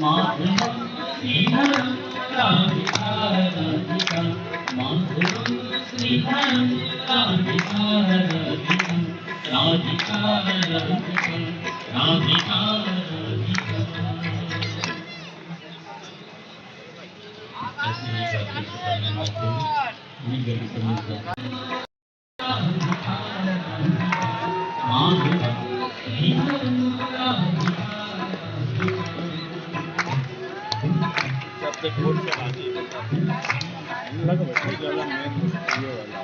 माधवम श्रीधरम राधिका राधिका माधवम श्रीधरम राधिका राधिका राधिका राधिका राधिका राधिका। ऐसे ही गाते करने वाले ये गली समझता माधवम श्रीधरम राधिका सबसे छोट से आगे लगा बैठे वाला मेन ये वाला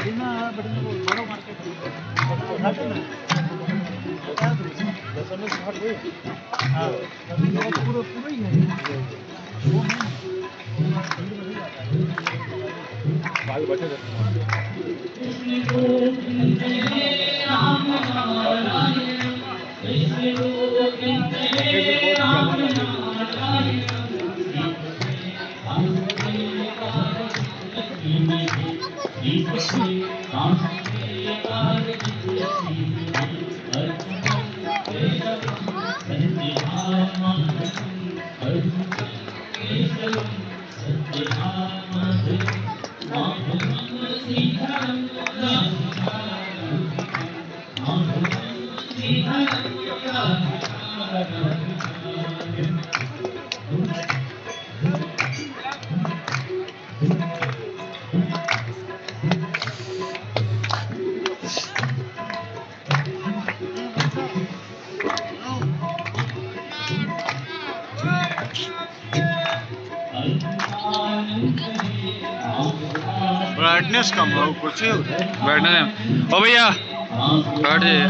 बिना बढ़िया वो बड़ो मार्केट है ना बता दो दशम से हट गए हां पूरा पूरा ही है वो नहीं बाल बचे रहते ब्राइटनेस कम हो कुछ बैठने ओ भैया बैठ जाइए।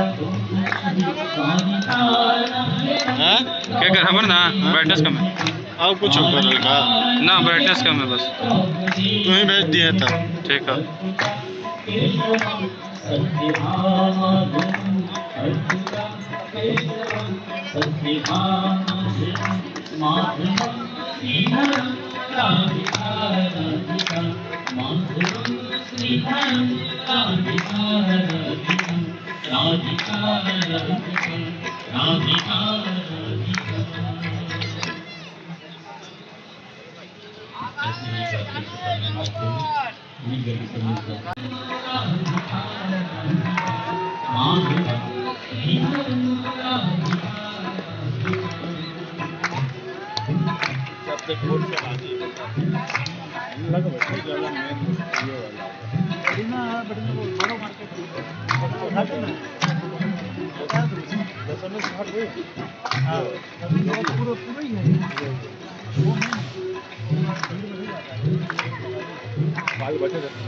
हैं क्या कर खबर ना ब्राइटनेस कम है और कुछ ऊपर लगा ना ब्राइटनेस कम है बस तू ही भेज दिया था ठीक है। ऐसे ही गाते करने वाले ये गली समझता माधवम श्रीधरम राधिका सबसे छोट से आगे लगा बैठे वाला मेन ये वाला बिना बढ़िया वो बड़ो मार्केट है ना बता दो दशम से हट गए हां पूरा पूरा ही है वो नहीं बाल बचे रहते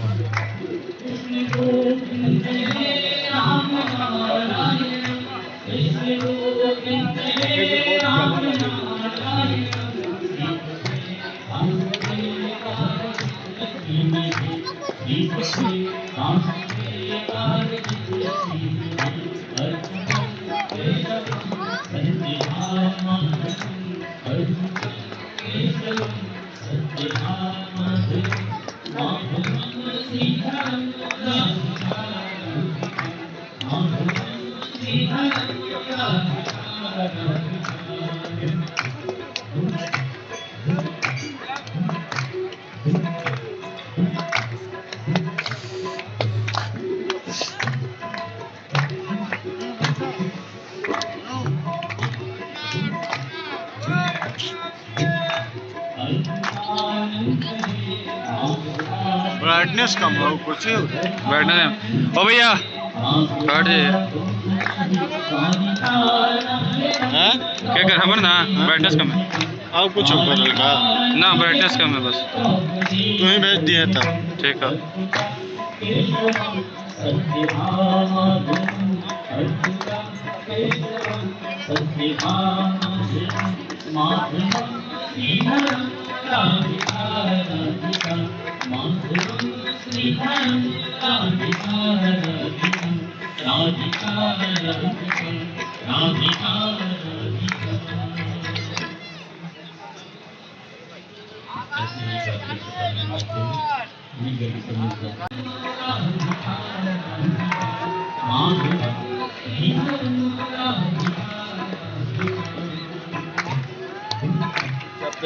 ब्राइटनेस कम हो कुछ बैठने ओ भैया बैठ जाइए। हैं क्या कर खबर ना ब्राइटनेस कम है और कुछ ऊपर लगा ना ब्राइटनेस कम है बस तू ही भेज दिया था ठीक है। ऐसे ही गाते करने वाले ये गली समझता माधवम श्रीधरम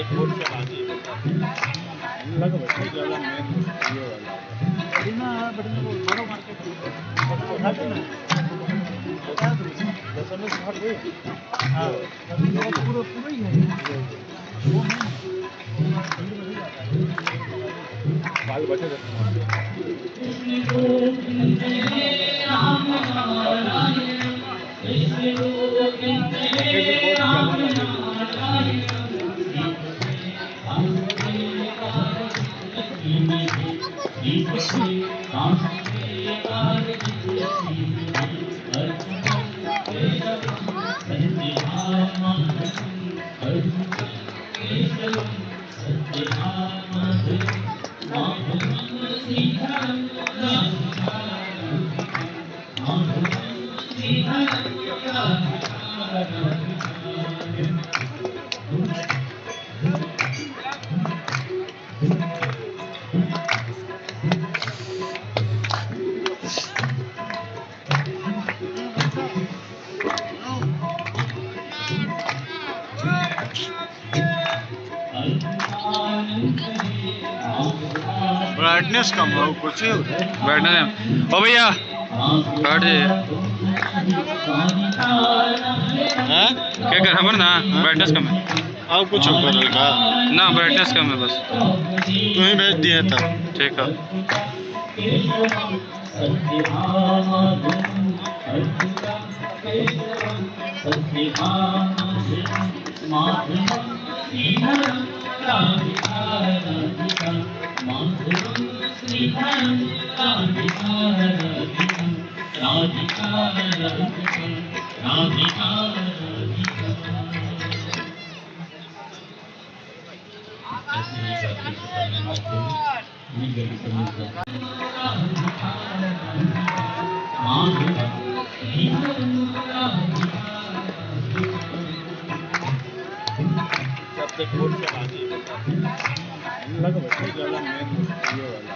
तक बोर्ड चला दी लगा बैठे ज्यादा मेन ये वाला बढ़िया बढ़िया वो बड़ा मार्केट उठा के ना बता दो 10 में स्टार्ट हुए हां पूरा पूरा पूरा ही है वो है बाल बचे ब्राइटनेस कम हो कुछ ब्राइटनेस ओ भैया हट जाइए हैं क्या कर खबर ना ब्राइटनेस कम है और कुछ ऊपर हल्का ना ब्राइटनेस कम है बस तू ही भेज दिया था ठीक है ऐसे ही जाति करने लगते हैं ये गली समझ जब तक बोर्ड चला दी लगा बैठे ज्यादा मेन ये वाला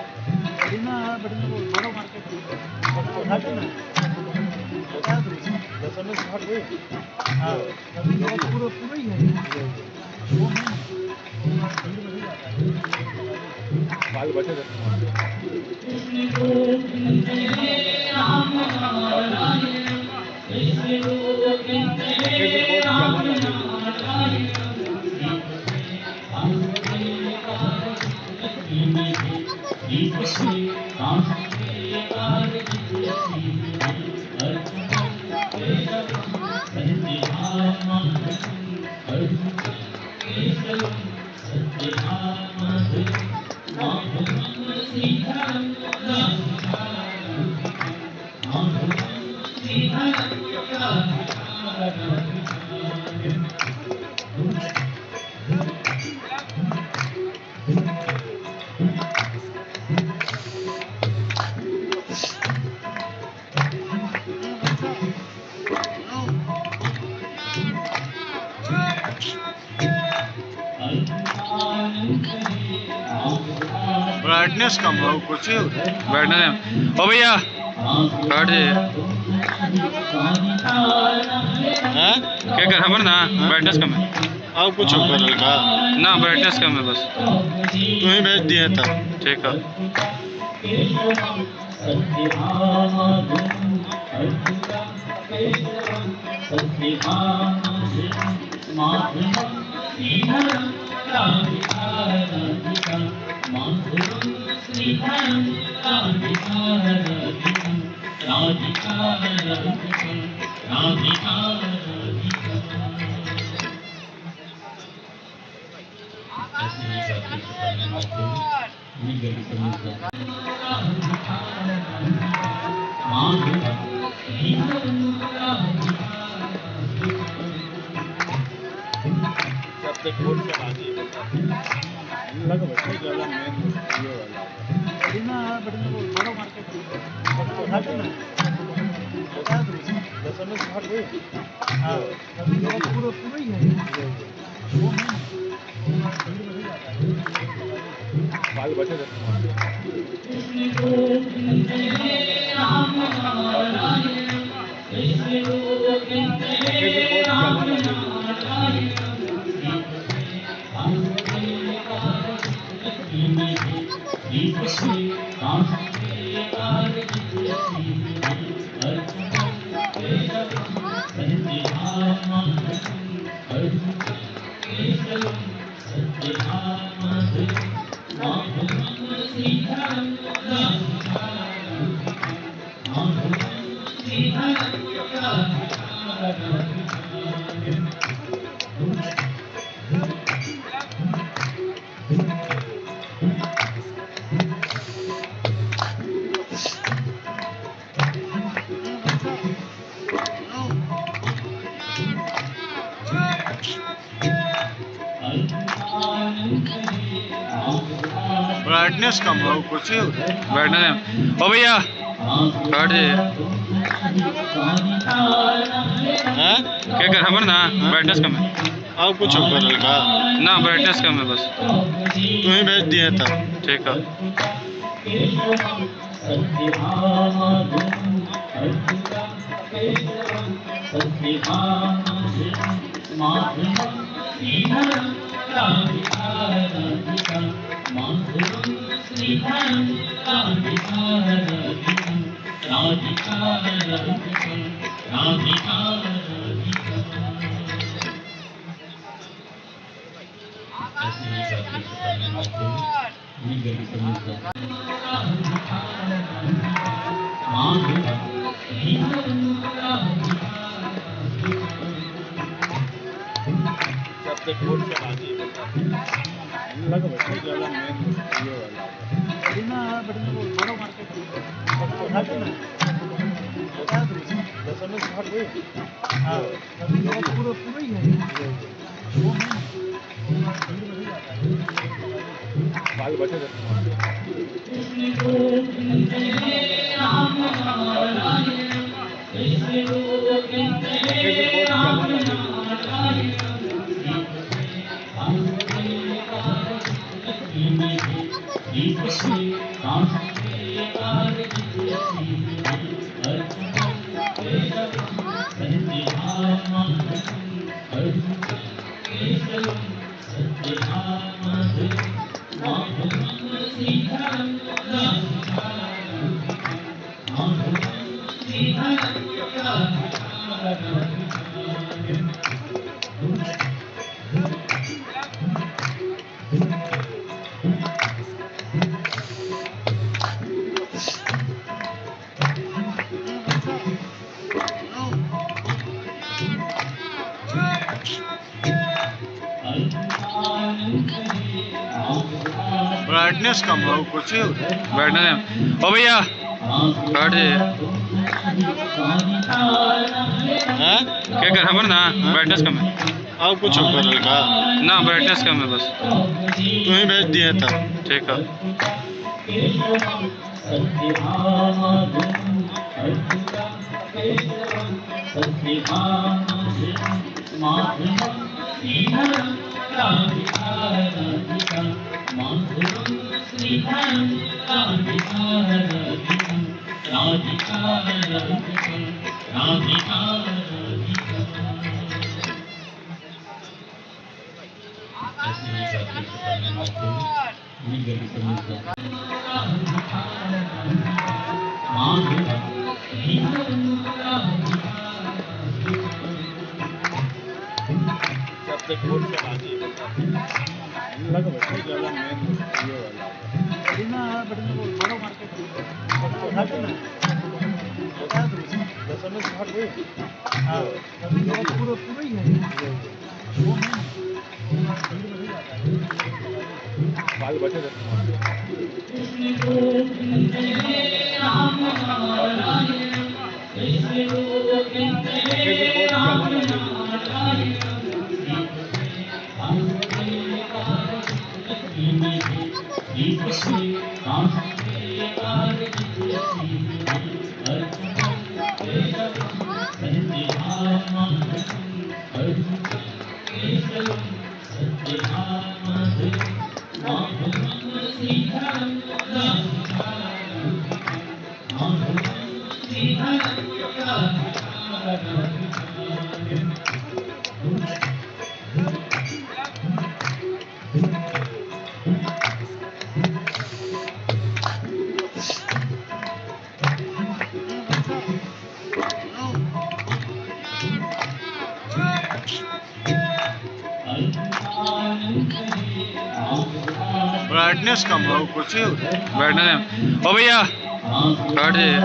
बढ़िया बढ़िया वो बड़ा मार्केट उठा के ना बता दो 10 में स्टार्ट हुए हां पूरा पूरा ही है वो है बाल बचे ब्राइटनेस कम हो कुछ ब्राइटनेस ओ भैया हट जाइए हैं क्या कर खबर ना ब्राइटनेस कम है और कुछ ऊपर हल्का ना ब्राइटनेस कम है बस तू ही भेज दिया था ठीक है ऐसे ही जाति करने लगते हैं ये गली समझ जब तक बोर्ड चला दी लगा बैठे ज्यादा मेन ये वाला बढ़िया बढ़िया वो बड़ा मार्केट उठा के ना बता दो 10 में स्टार्ट हुए हां पूरा पूरा ही है वो है बाल बचे थे ब्राइटनेस कम हो कुछ बैठने दें। ओ भैया बैठ जाइए। हैं क्या कर हमर ना ब्राइटनेस कम है और कुछ ऊपर लगा ना, ब्राइटनेस कम है बस। तू ही भेज दिया था ठीक है। ऐसी ही बातें करने लगते हैं ये गलती करनी जब तक वोट से बाजी लगा बैठे ज्यादा मेन ये वाला बिना बैठने को बड़ा मार्केट है ना बता दो दशम से हट गए हां पूरा पूरा ही है वो बाल बचे ब्राइटनेस कम हो कुछ बैठने दें। ओ भैया बैठ जाइए। हैं क्या कर हमर ना ब्राइटनेस कम है और कुछ ऊपर लगा ना, ब्राइटनेस कम है बस। तू ही भेज दिया था ठीक है। ऐसी ही बातें करने लगते हैं ये गलती करनी जब तक वोट से बाजी लगा बैठे ज्यादा मेन ये वाला बिना बैठने को बड़ा मार्केट है ना बता दो दशम से हट गए हां पूरा पूरा ही है वो बाल बचे ब्राइटनेस कम हो कुछ बैठने दें। ओ भैया बैठ जाइए।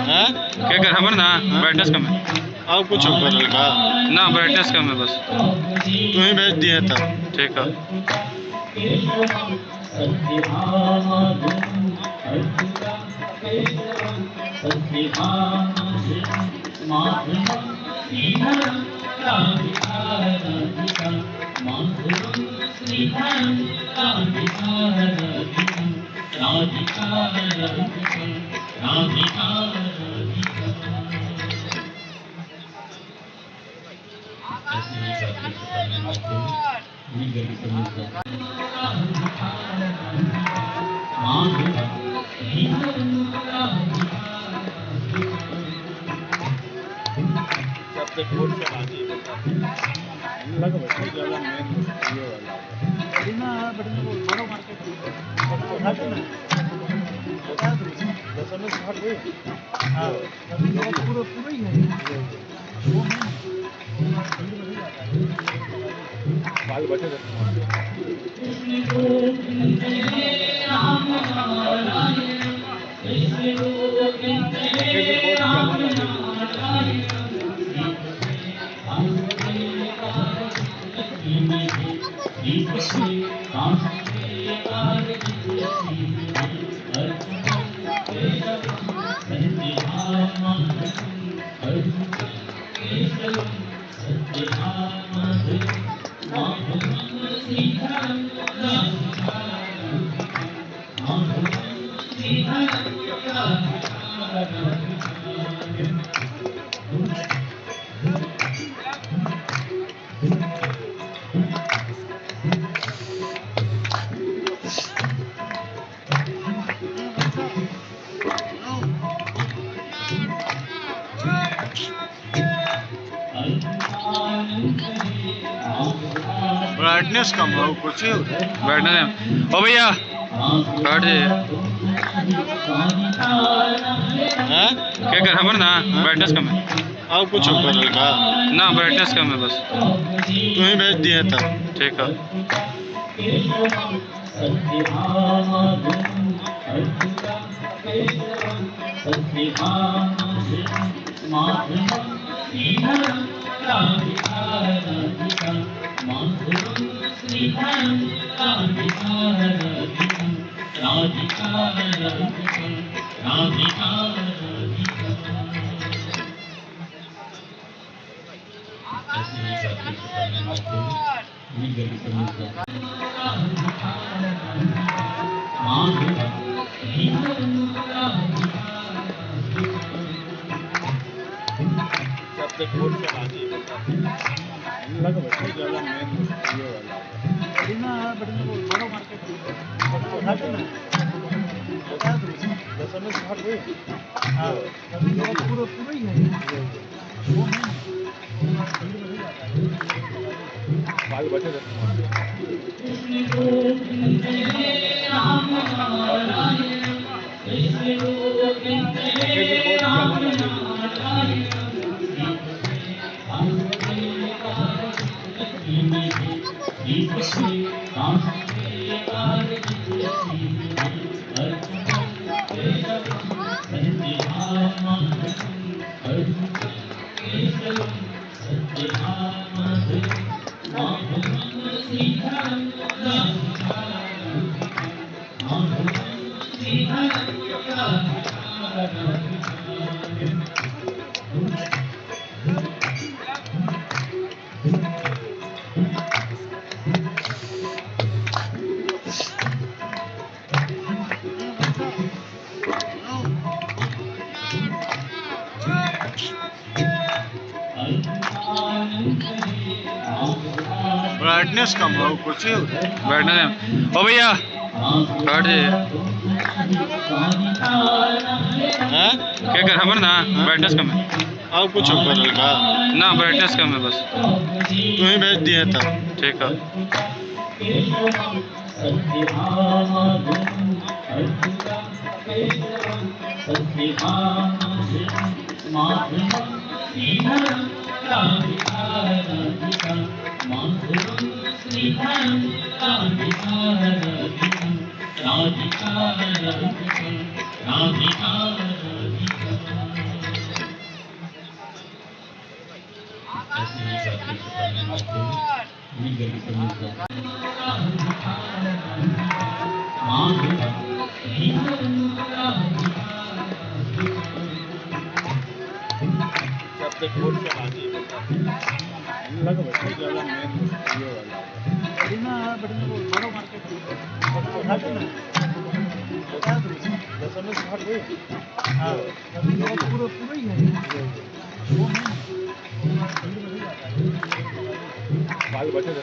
हाँ क्या कर खबर ना ब्राइटनेस कम है और कुछ ऊपर हल्का ना ब्राइटनेस कम है बस तू ही भेज दिया था ठीक है ऐसे ही बातें करने लगते हैं ये गली समझता सबसे बोर्ड से बाजी लग बैठे ज़्यादा मेन ये वाला बढ़िया बढ़िया वो बड़ो मार्केट है ना बता दो दशम से हट गई हाँ पूरा पूरा ही है वो बाल बचे ब्राइटनेस कम हो कुछ ब्राइटनेस ओ भैया हट जाइए हाँ क्या कर खबर ना ब्राइटनेस कम है और कुछ ऊपर हल्का ना ब्राइटनेस कम है बस तू ही भेज दिया था ठीक है ऐसे ही बातें करने लगते हैं ये गली समझता सबसे बोर्ड से बाजी लग बैठे ज़्यादा मेन ये वाला बढ़िया बढ़िया वो बड़ो मार्केट है ना बता दो दशम से हट गई हाँ पूरा पूरा ही है वो बाल बचे ब्राइटनेस कम हो कुछ ब्राइटनेस ओ भैया हट जाइए हाँ क्या कर खबर ना ब्राइटनेस कम है और कुछ ऊपर हल्का ना ब्राइटनेस कम है बस तू ही भेज दिया था ठीक है राधिका तीर्थ करने जाते हैं वही गली समीप सबसे छोट से आगे लग बैठे वाला मेन ये वाला बढ़िया बढ़िया वो बड़ो मार्केट उठा के ना बता दो 10 में स्टार्ट हुए हां अभी वो पूरा ही है वो नहीं बाल बचे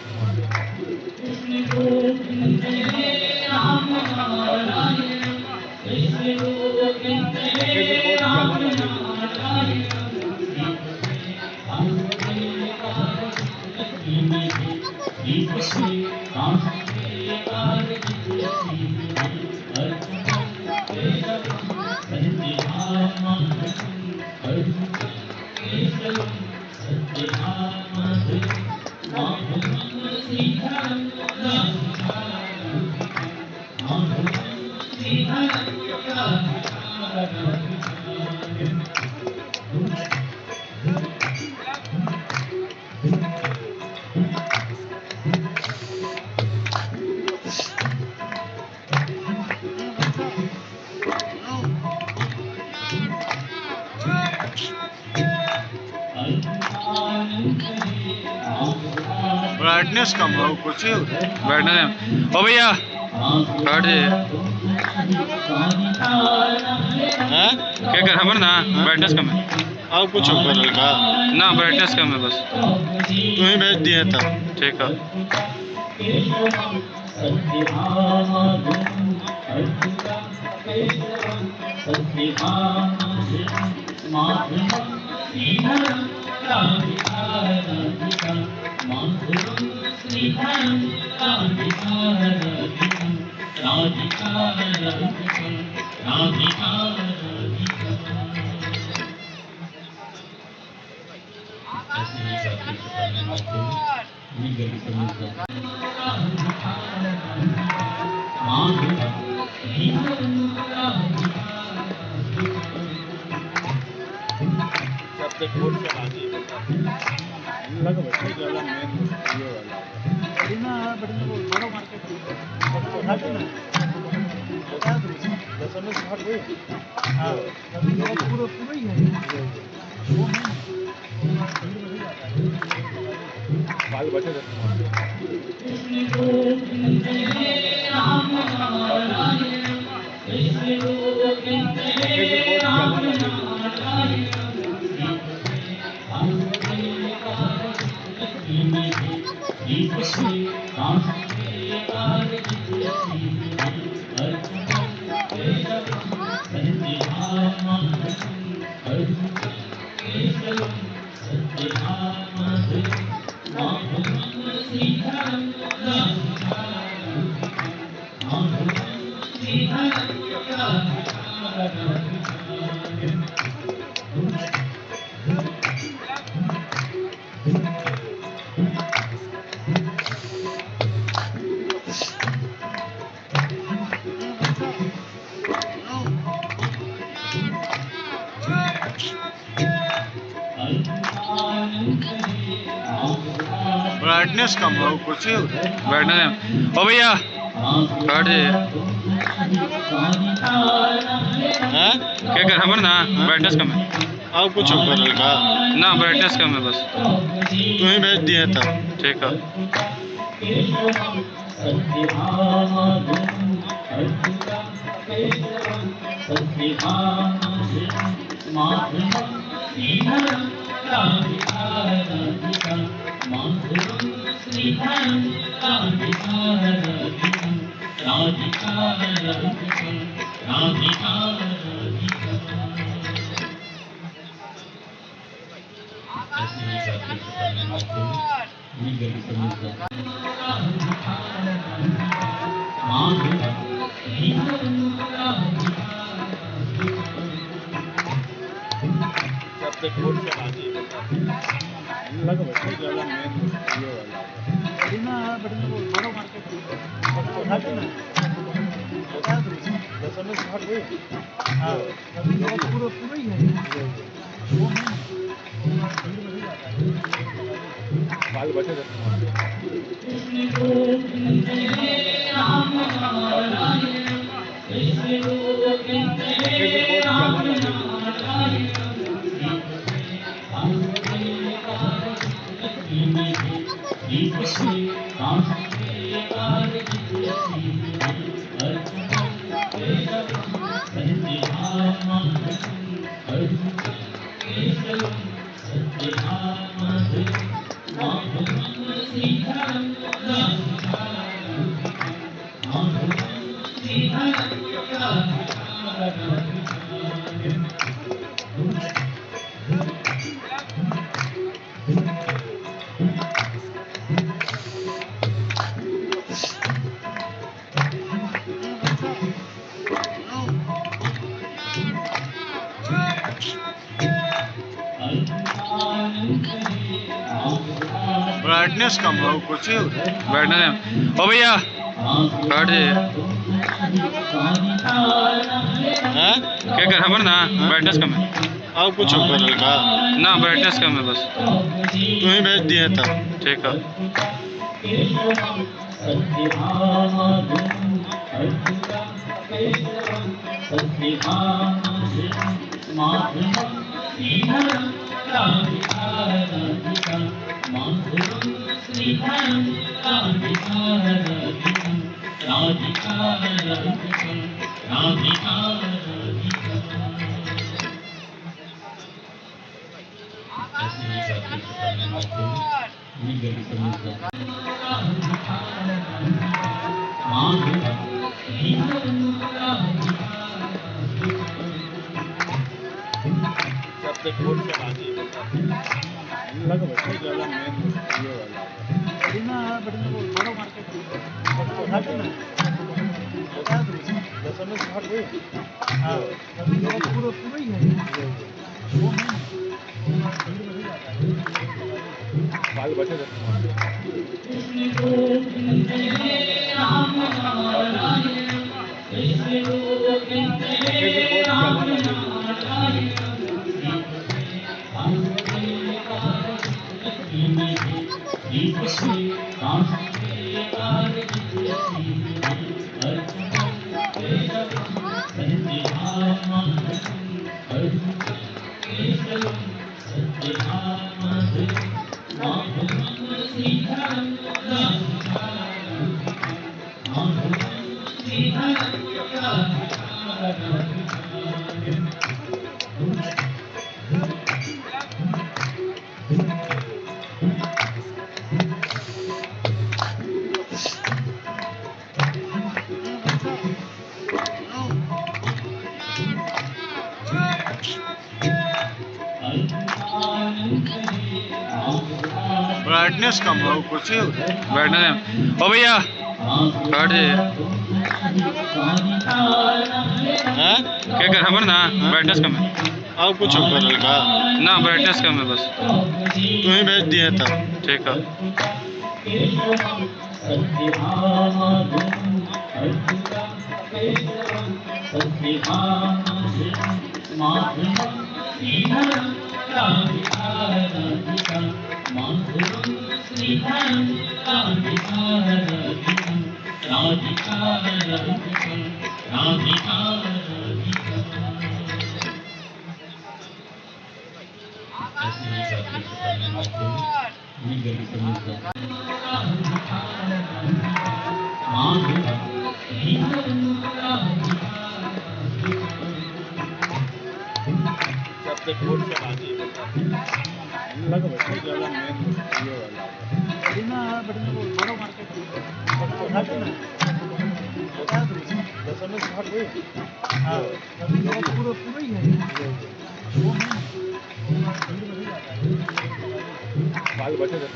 ब्राइटनेस कम हो कुछ बैठने ओ भैया बैठ जाइए हैं क्या कर हमर ना ब्राइटनेस कम है और कुछ ऊपर लगा ना ब्राइटनेस कम है बस तुम्हें भेज दिए तब ठीक है ऐसे ही तीर्थ करने जाते हैं वही गली समीप सबसे छोट से आगे लग बैठे वाला मेन ये वाला बढ़िया बढ़िया वो बड़ो मार्केट उठा के ना बता दो 10 में स्टार्ट हुए हां अभी वो पूरा ही है वो नहीं बाल बचे ब्राइटनेस कम हो कुछ बैठने ओ भैया बैठ जाइए हैं क्या कर हमर ना ब्राइटनेस कम है और कुछ ऊपर लगा ना ब्राइटनेस कम है बस तुम्हें भेज दिए तब ठीक है ऐसे ही तीर्थ करने जाते हैं वही गली समीप सबसे छोट से आगे लग बैठे वाला मेन ये वाला बढ़िया बढ़िया वो बड़ो मार्केट उठा के ना बता दो 10 में स्टार्ट हुए हां अभी वो पूरा ही है वो नहीं बाल बचे थे ब्राइटनेस कम हो कुछ बैठने दें। ओ भैया बैठ जाइए। क्या कर खबर ना ब्राइटनेस कम है और कुछ ऊपर हल्का ना, ब्राइटनेस कम है बस। तू ही भेज दिया था ठीक है। ऐसी ही बातें करने वाले ये गली समझता सबसे बोर्ड से बाजी लग बैठे ज़्यादा मेन ये वाला बिना बढ़िया वो बड़ो मार्केट उठा के ना बता दो 10 में से हट गई हां पूरा पूरा ही है वो बाल बचे थे ब्राइटनेस कम हो कुछ बैठने दें। ओ भैया बैठ जाइए। क्या कर खबर ना ब्राइटनेस कम है और कुछ ऊपर हल्का ना, ब्राइटनेस कम है बस। तू ही भेज दिया था ठीक है। ऐसी ही बातें करने वाले ये गली समझता सबसे बोर्ड से बाजी लग बैठे ज़्यादा मेन ये वाला बिना बढ़िया वो बड़ो मार्केट उठा के ना बता दो 10 में से हट गई हां पूरा पूरा ही है वो बाल बचे थे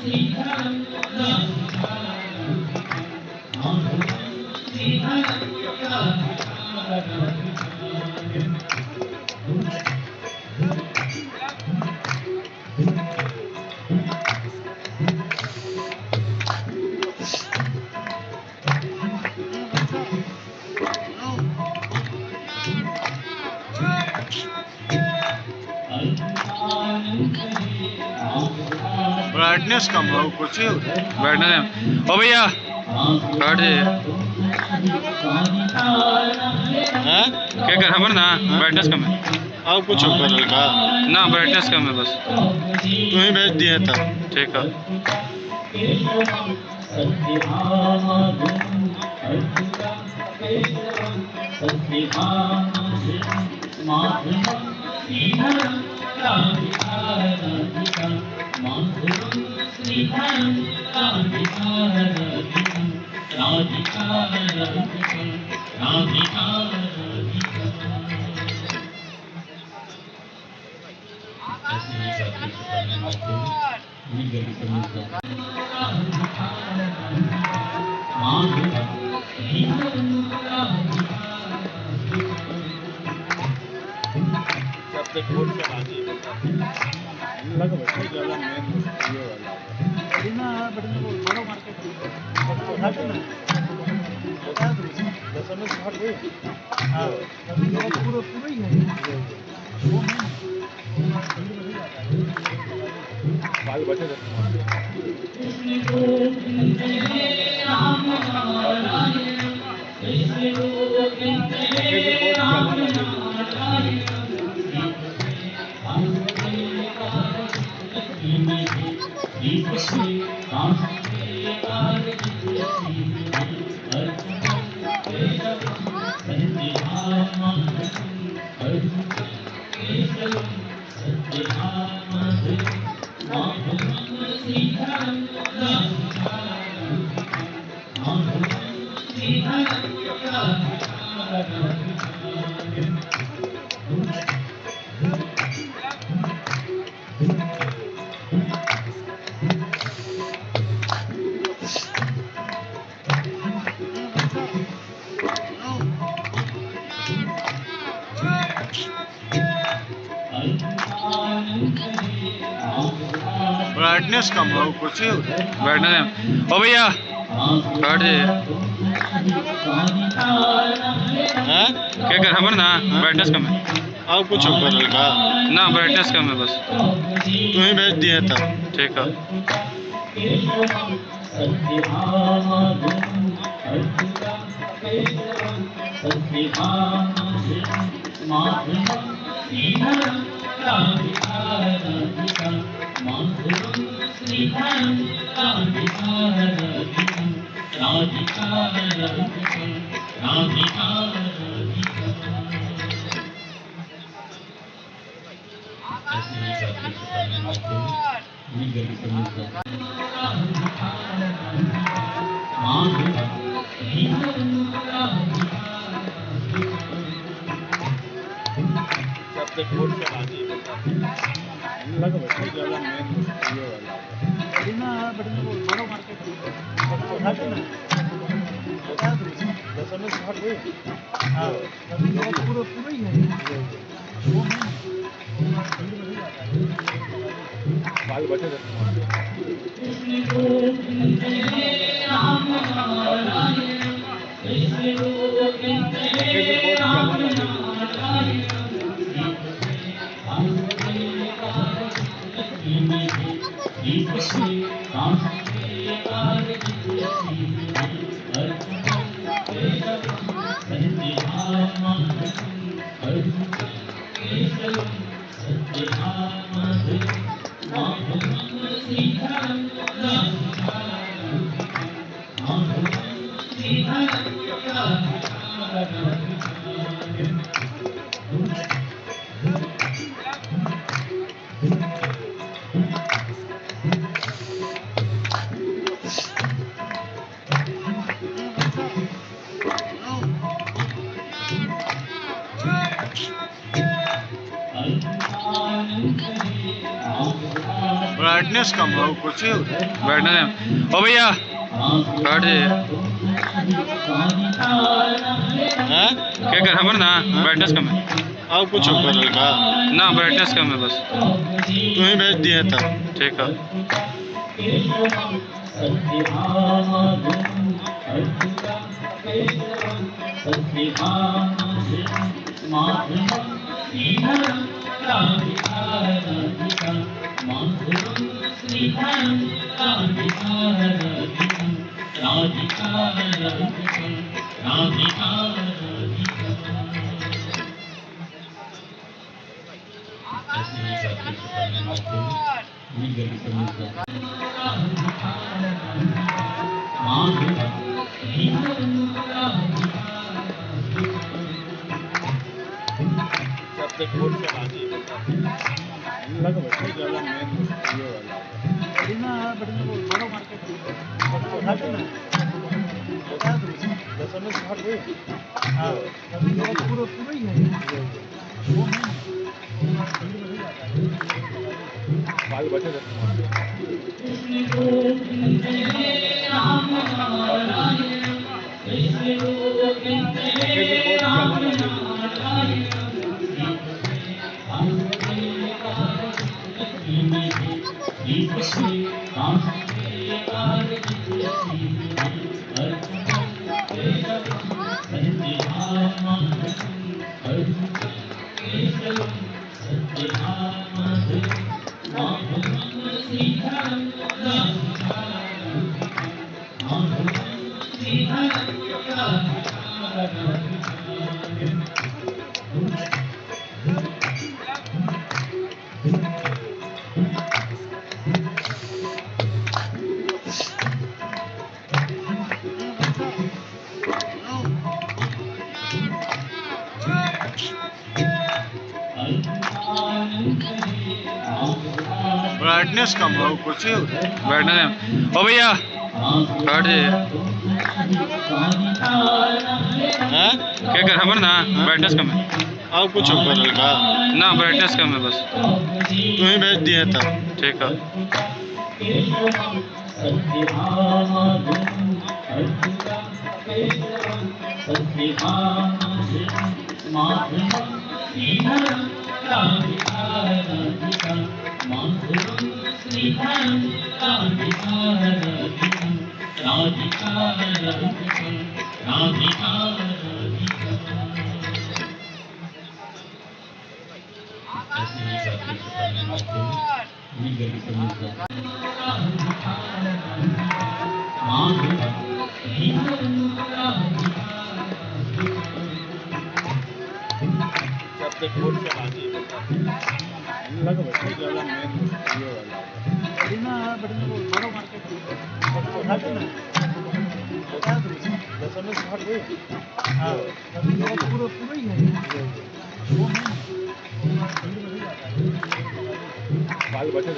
Thank you. ब्राइटनेस कम हो कुछ बैठने दें। ओ भैया बैठ जाइए। हैं क्या कर हमर ना ब्राइटनेस कम है और कुछ ऊपर लगा ना, ब्राइटनेस कम है बस। तू ही भेज दिए तब ठीक है। ऐसे ही बातें करने लगते हैं, उन्हीं गलती करने लगते हैं। जब तक वोट से बाजी लगा बैठे ज्यादा मेन ये वाला बिना बटन को बड़ो मार्केट है ना बता दो दशम से हट गए हां पूरा पूरा ही है वो नहीं बाल बचे ब्राइटनेस कम हो कुछ बैठने दें। ओ भैया बैठ जाइए। हैं क्या कर हमर ना ब्राइटनेस कम है और कुछ ऊपर लगा ना, ब्राइटनेस कम है बस। तू ही भेज दिए तब ठीक है। ऐसे ही बातें करने लगते हैं, उन्हीं गलती करने लगते हैं। जब तक वोट से बाजी लगा बैठे ज्यादा मेन ये वाला बिना बटन को बड़ो मार्केट है ना बता दो दशम से हट गए हां पूरा पूरा ही है वो नहीं बाल बचे ब्राइटनेस कम हो कुछ बैठने दें। ओ भैया बैठ जाइए। हाँ क्या कर हमर ना ब्राइटनेस कम है और कुछ ऊपर लगा ना ब्राइटनेस कम है बस तू ही भेज दिया था ठीक है ऐसे ही जाति करने वाले लीगल कम्युनिटी सबसे कोर्ट से बाजी लगा बैठे ज्यादा मेन ये वाला बढ़िया बढ़िया वो बड़ा मार्केट उठा के ना बता दो 10 में हट गए हां पूरा पूरा ही है वो बाल बचे ब्राइटनेस कम हो कुछ ब्राइटनेस ओ भैया हट जाइए हाँ क्या कर हमर ना ब्राइटनेस कम है और कुछ ऊपर लगा ना ब्राइटनेस कम है बस तू ही भेज दिया था ठीक है ऐसे ही जाति करने वाले लीगल कम्युनिटी सबसे कोर्ट से बाजी लगा बैठे ज्यादा मेन ये वाला बढ़िया बढ़िया वो बड़ा मार्केट उठा के ना बता दो 10 में हट गए हां पूरा पूरा ही है वो बाल बचे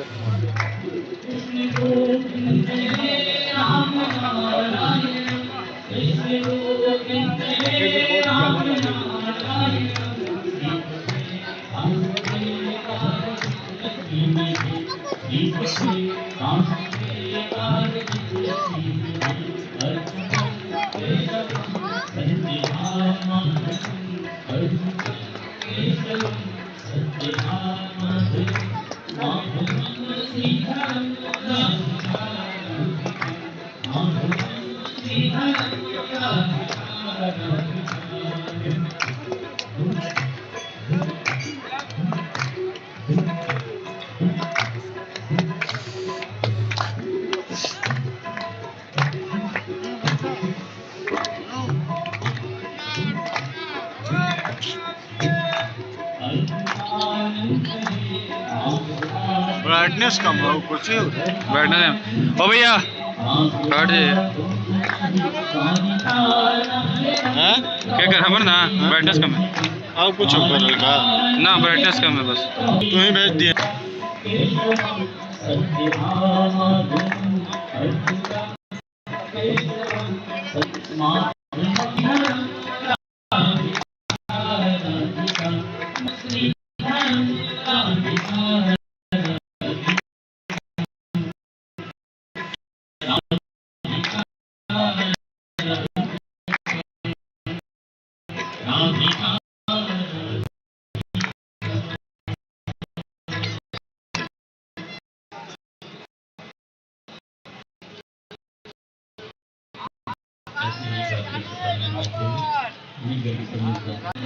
ब्राइटनेस कम हो कुछ ब्राइटनेस ओ भैया हट जाइए हाँ क्या कर हमर ना ब्राइटनेस कम है और कुछ ऊपर लगा ना ब्राइटनेस कम है बस तू ही भेज दिया ऐसी ही बातें करने लगते हैं ये गलती करनी चाहिए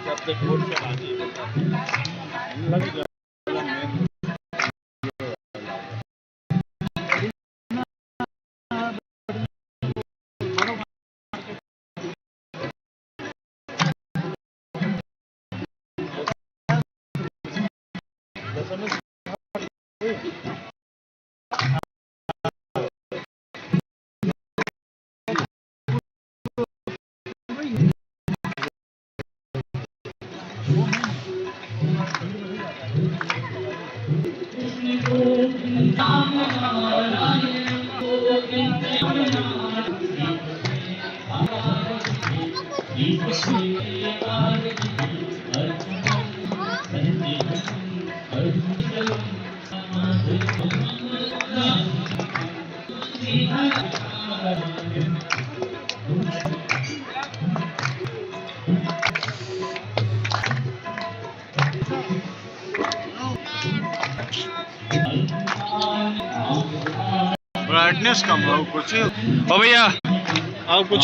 जब तक वोट से राजी लग गया मेन ब्राइटनेस कम हो कुछ ओ भैया और कुछ